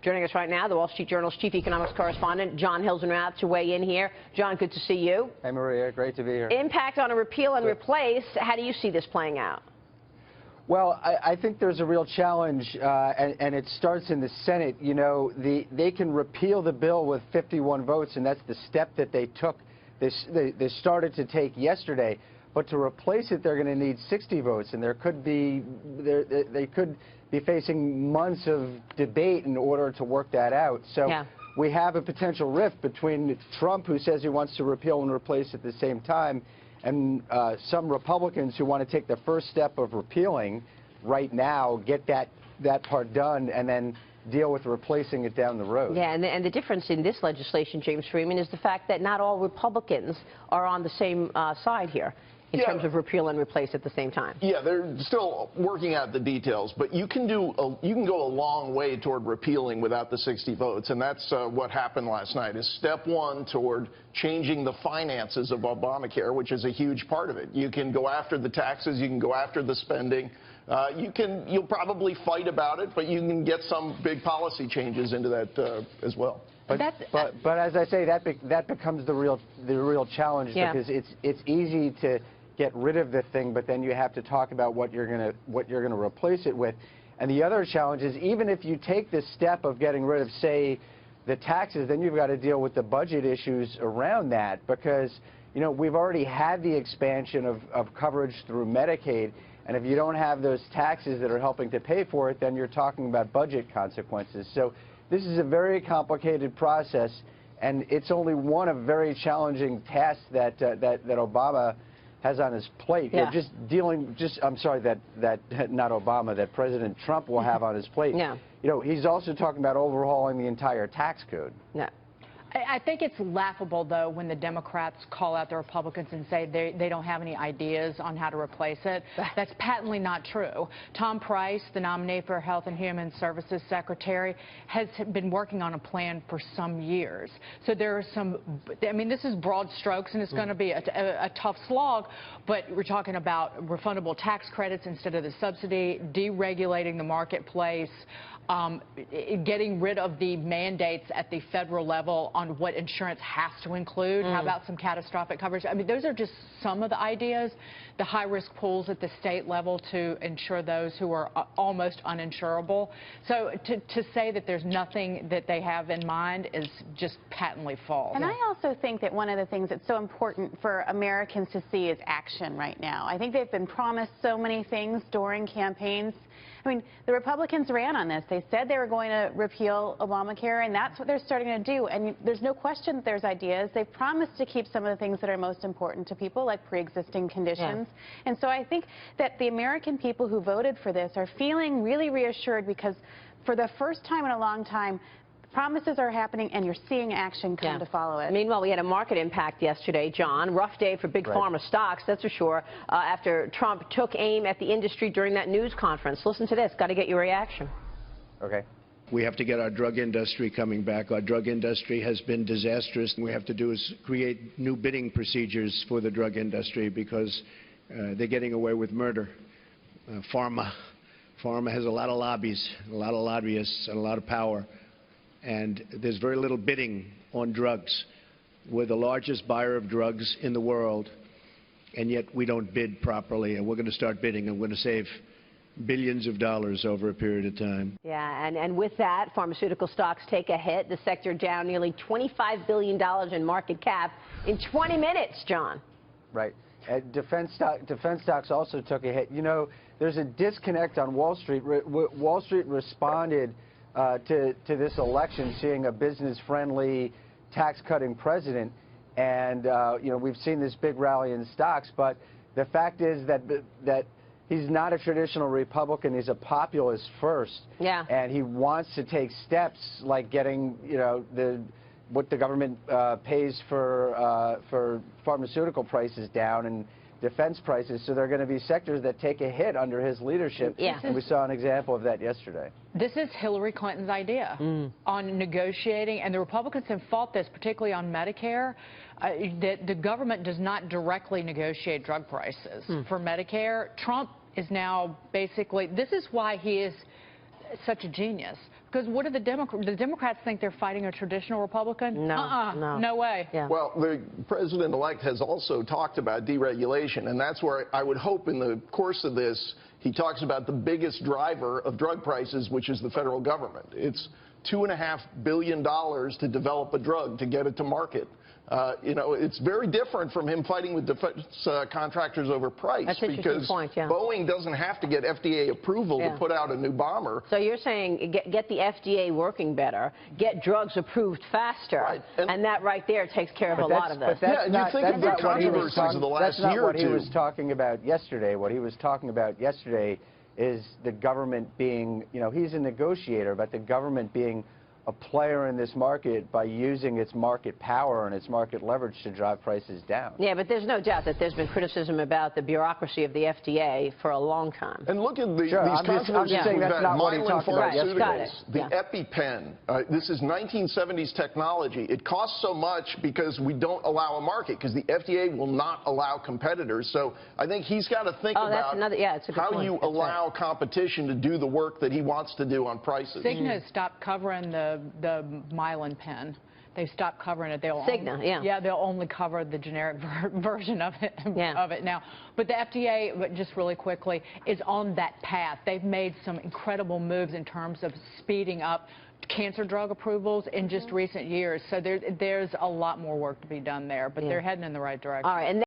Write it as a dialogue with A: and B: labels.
A: Joining us right now, the Wall Street Journal's chief economics correspondent, John Hilsenrath, to weigh in here. John, good to see you.
B: Hey, Maria. Great to be here.
A: Impact on a repeal and replace. How do you see this playing out?
B: Well, I think there's a real challenge, and it starts in the Senate. You know, they can repeal the bill with 51 votes, and that's the step that they took. They started to take yesterday. But to replace it, they're going to need 60 votes, and they could be facing months of debate in order to work that out. So we have a potential rift between Trump, who says he wants to repeal and replace at the same time, and some Republicans who want to take the first step of repealing right now, get that part done, and then deal with replacing it down the road.
A: Yeah, and the difference in this legislation, James Freeman, is the fact that not all Republicans are on the same side here in terms of repeal and replace at the same time.
C: Yeah, they're still working out the details, but you can go a long way toward repealing without the 60 votes, and that's what happened last night. Is step one toward changing the finances of Obamacare, which is a huge part of it. You can go after the taxes, you can go after the spending. You'll probably fight about it, but you can get some big policy changes into that as well.
B: But as I say, that becomes the real challenge, because it's easy to get rid of the thing, but then you have to talk about what you're gonna replace it with. And the other challenge is, even if you take the step of getting rid of, say, the taxes, then you've got to deal with the budget issues around that, because you know we've already had the expansion of coverage through Medicaid, and if you don't have those taxes that are helping to pay for it, then you're talking about budget consequences. So this is a very complicated process, and it's only one of very challenging tasks that Obama has on his plate.
A: Yeah.
B: I'm sorry, that not Obama, that President Trump will have on his plate.
A: Yeah.
B: You know, he's also talking about overhauling the entire tax code.
A: Yeah.
D: I think it's laughable, though, when the Democrats call out the Republicans and say they don't have any ideas on how to replace it. That's patently not true. Tom Price, the nominee for Health and Human Services Secretary, has been working on a plan for some years. So there are some, I mean, this is broad strokes, and it's going to be a tough slog, but we're talking about refundable tax credits instead of the subsidy, deregulating the marketplace, getting rid of the mandates at the federal level on what insurance has to include. How about some catastrophic coverage? I mean, those are just some of the ideas. The high-risk pools at the state level to insure those who are almost uninsurable. So to say that there's nothing that they have in mind is just patently false.
E: And I also think that one of the things that's so important for Americans to see is action right now. I think they've been promised so many things during campaigns. I mean, the Republicans ran on this. They said they were going to repeal Obamacare, and that's what they're starting to do. And there's no question that there's ideas. They've promised to keep some of the things that are most important to people, like pre-existing conditions. Yeah. And so I think that the American people who voted for this are feeling really reassured, because for the first time in a long time, promises are happening, and you're seeing action come to follow it.
A: Meanwhile, we had a market impact yesterday, John. Rough day for big pharma stocks, that's for sure, after Trump took aim at the industry during that news conference. Listen to this. Got to get your reaction.
B: Okay.
F: We have to get our drug industry coming back. Our drug industry has been disastrous. What we have to do is create new bidding procedures for the drug industry, because they're getting away with murder. Pharma has a lot of lobbies, a lot of lobbyists, and a lot of power. And there's very little bidding on drugs. We're the largest buyer of drugs in the world, and yet we don't bid properly. And we're going to start bidding, and we're going to save billions of dollars over a period of time.
A: Yeah, and with that, pharmaceutical stocks take a hit. The sector down nearly $25 billion in market cap in 20 minutes, John.
B: Right. Defense stocks also took a hit. You know, there's a disconnect on Wall Street. Wall Street responded to this election, seeing a business-friendly, tax-cutting president, and you know, we've seen this big rally in stocks. But the fact is that he's not a traditional Republican. He's a populist first, and he wants to take steps like getting, you know, what the government pays for pharmaceutical prices down and defense prices. So there are going to be sectors that take a hit under his leadership. And we saw an example of that yesterday.
D: This is Hillary Clinton's idea on negotiating, and the Republicans have fought this, particularly on Medicare. That the government does not directly negotiate drug prices for Medicare. Trump is now basically, this is why he is such a genius, Because what do the Democrats think they're fighting a traditional Republican?
A: No,
D: no way.
A: Yeah.
C: Well, the president-elect has also talked about deregulation, and that's where I would hope in the course of this he talks about the biggest driver of drug prices, which is the federal government. It's $2.5 billion to develop a drug, to get it to market. You know, it's very different from him fighting with defense contractors over price.
A: That's an interesting point, yeah.
C: Boeing doesn't have to get FDA approval to put out a new bomber.
A: So you're saying get the FDA working better, get drugs approved faster,
C: right.
A: And that right there takes care of a lot of this.
C: Yeah, and you think of the controversies of the last year or two.
B: That's not what he was talking about yesterday. What he was talking about yesterday is the government being, you know, he's a negotiator, but the government being a player in this market by using its market power and its market leverage to drive prices down.
A: Yeah, but there's no doubt that there's been criticism about the bureaucracy of the FDA for a long time.
C: And look at these
B: I'm
C: controversies
B: just saying
C: we've
B: that's
C: had.
B: not what he talked about
C: Pharmaceuticals,
A: yesterday.
C: the EpiPen. This is 1970s technology. It costs so much because we don't allow a market, because the FDA will not allow competitors. So I think he's got to think about
A: it's a good
C: how
A: point.
C: you allow competition to do the work that he wants to do on prices.
D: Cigna has stopped covering the myelin pen. They've stopped covering it.
A: Cigna,
D: yeah, they'll only cover the generic version of it now. But the FDA, just really quickly, is on that path. They've made some incredible moves in terms of speeding up cancer drug approvals in just recent years. So there's a lot more work to be done there, but they're heading in the right direction.
A: All right. And